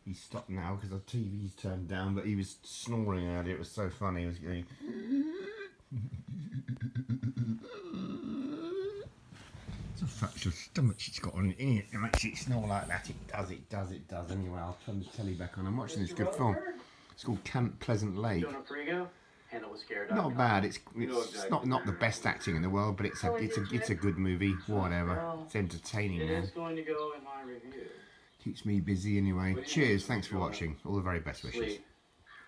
He's stopped now because the TV's turned down, but he was snoring earlier. It was so funny. He was going. It's a fractured stomach she's got on it. It makes it snore like that. It does. Anyway, I'll turn the telly back on. I'm watching this good film. It's called Camp Pleasant Lake. Not bad. It's not the best acting in the world, but it's a good movie. Whatever. It's entertaining, man. Keeps me busy anyway. Cheers. Thanks for watching. All the very best wishes.